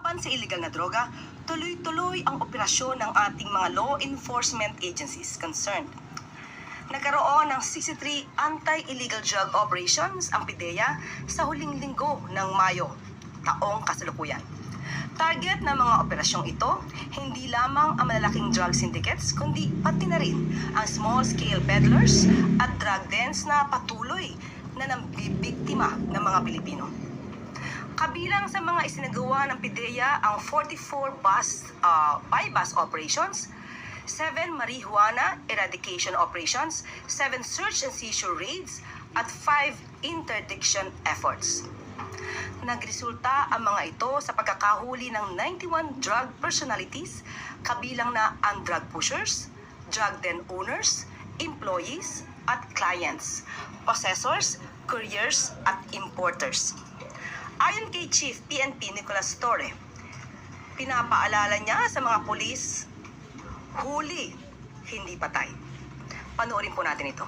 Laban sa illegal na droga, tuloy-tuloy ang operasyon ng ating mga law enforcement agencies concerned. Nagkaroon ng 63 anti-illegal drug operations ang PIDEA sa huling linggo ng Mayo, taong kasalukuyan. Target ng mga operasyong ito, hindi lamang ang malalaking drug syndicates, kundi pati na rin ang small-scale peddlers at drug dens na patuloy na nambibiktima ng mga Pilipino. Kabilang sa mga isinagawa ng PIDEA ang 44 buy-bust operations, 7 marijuana eradication operations, 7 search and seizure raids, at 5 interdiction efforts. Nagresulta ang mga ito sa pagkakahuli ng 91 drug personalities, kabilang na ang drug pushers, drug den owners, employees, at clients, possessors, couriers, at importers. Ayon kay Chief PNP Nicolas Torre, pinapaalala niya sa mga pulis, huli, hindi patay. Panoorin po natin ito.